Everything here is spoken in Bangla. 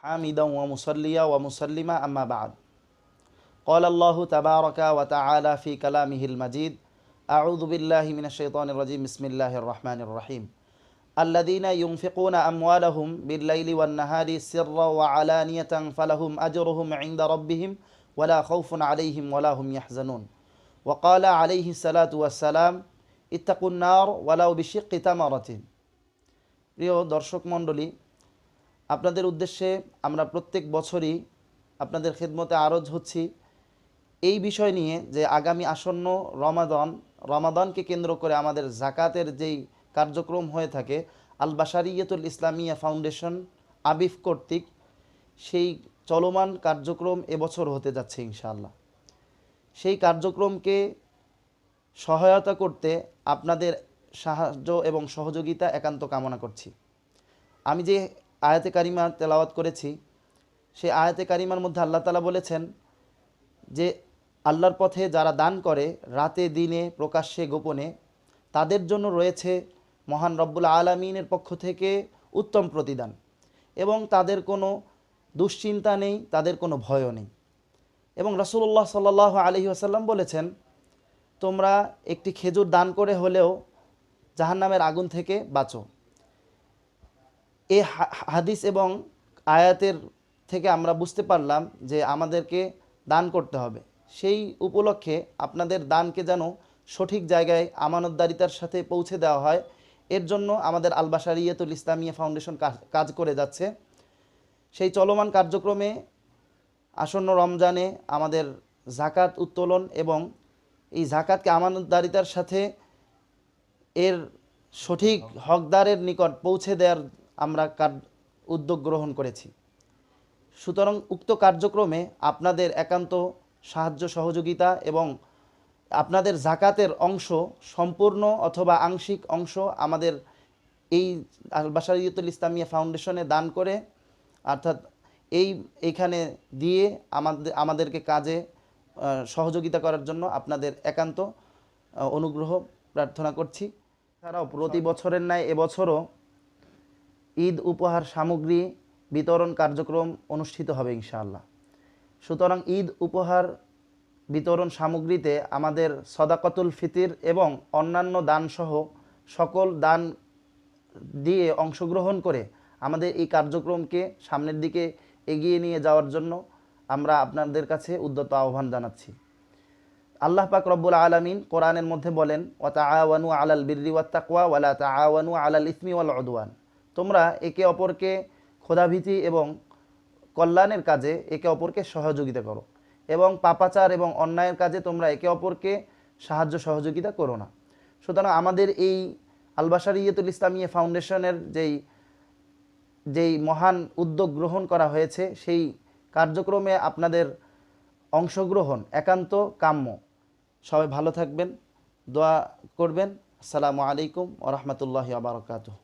حامدا ومصليا ومسلما أما بعد قال الله تبارك وتعالى في كلامه المجيد أعوذ بالله من الشيطان الرجيم بسم الله الرحمن الرحيم الذين ينفقون أموالهم بالليل والنهار سرا وعلانية فلهم أجرهم عند ربهم ولا خوف عليهم ولا هم يحزنون وقال عليه الصلاة والسلام اتقوا النار ولو بشق تمرة প্রিয় দর্শক মণ্ডলী, আপনাদের উদ্দেশ্যে আমরা প্রত্যেক বছরই আপনাদের খেদমতে আরজ হচ্ছি এই বিষয় নিয়ে যে আগামী আসন্ন রমাদানকে কেন্দ্র করে আমাদের জাকাতের যেই কার্যক্রম হয়ে থাকে আল বাশারিয়াতুল ইসলামিয়া ফাউন্ডেশন আবিফ কর্তৃক সেই চলমান কার্যক্রম এবছর হতে যাচ্ছে ইনশাআল্লাহ। সেই কার্যক্রমকে সহায়তা করতে আপনাদের সাহায্য এবং সহযোগিতা একান্ত কামনা করছি। আমি যে আয়াতে কারিমা তেলাওয়াত করেছি সেই আয়াতে কারিমার মধ্যে আল্লাহ তাআলা বলেছেন যে আল্লাহর পথে যারা দান করে রাতে দিনে প্রকাশ্যে গোপনে তাদের জন্য রয়েছে মহান রব্বুল আলামিনের পক্ষ থেকে উত্তম প্রতিদান এবং তাদের কোনো দুশ্চিন্তা নেই, তাদের কোনো ভয়ও নেই। এবং রাসূলুল্লাহ সাল্লাল্লাহু আলাইহি ওয়াসাল্লাম বলেছেন, তোমরা একটি খেজুর দান করে হলেও জাহান্নামের আগুন থেকে বাঁচো। এই হাদিস এবং আয়াতের থেকে আমরা বুঝতে পারলাম যে আমাদেরকে দান করতে হবে। সেই উপলক্ষে আপনাদের দানকে যেন সঠিক জায়গায় আমানতদারিতার সাথে পৌঁছে দেওয়া হয়, এর জন্য আমাদের আল বাশারিয়াতুল ইসলামিয়া ফাউন্ডেশন কাজ করে যাচ্ছে। সেই চলমান কার্যক্রমে আসন্ন রমজানে আমাদের জাকাত উত্তোলন এবং এই জাকাতকে আমানতদারিতার সাথে এর সঠিক হকদারের নিকট পৌঁছে দেওয়ার আমরা উদ্যোগ গ্রহণ করেছি। সুতরাং উক্ত কার্যক্রমে আপনাদের একান্ত সাহায্য সহযোগিতা এবং আপনাদের জাকাতের অংশ সম্পূর্ণ অথবা আংশিক অংশ আমাদের এই আল বাশারিয়াতুল ইসলামিয়া ফাউন্ডেশনে দান করে অর্থাৎ এইখানে দিয়ে আমাদেরকে কাজে সহযোগিতা করার জন্য আপনাদের একান্ত অনুগ্রহ প্রার্থনা করছি। এছাড়াও প্রতি বছরের ন্যায় এবছরও ঈদ উপহার সামগ্রী বিতরণ কার্যক্রম অনুষ্ঠিত হবে ইনশাআল্লাহ। সুতরাং ঈদ উপহার বিতরণ সামগ্রীতে আমাদের সদাকাতুল ফিতির এবং অন্যান্য দানসহ সকল দান দিয়ে অংশগ্রহণ করে আমাদের এই কার্যক্রমকে সামনের দিকে এগিয়ে নিয়ে যাওয়ার জন্য আমরা আপনাদের কাছে উদ্যত আহ্বান জানাচ্ছি। আল্লাহ পাক রব্বুল আলামিন কোরআনের মধ্যে বলেন, ওয়াতাআওয়ানু আলাল বিররি ওয়াত তাকওয়া ওয়ালা তাআওয়ানু আলাল ইসমি ওয়াল উদওয়ান। তোমরা একে অপরকে খোদাভীতি এবং কল্যাণের কাজে একে অপরকে সহযোগিতা করো এবং পাপাচার এবং অন্যায়ের কাজে তোমরা একে অপরকে সাহায্য সহযোগিতা করো না। সুতরাং আমাদের এই আল বাশারিয়াতুল ইসলামিয়া ফাউন্ডেশনের যেই মহান উদ্যোগ গ্রহণ করা হয়েছে সেই কার্যক্রমে আপনাদের অংশগ্রহণ একান্ত কাম্য। সবাই ভালো থাকবেন, দোয়া করবেন। আসসালামু আলাইকুম ওয়া রাহমাতুল্লাহি ওয়া বারাকাতুহু।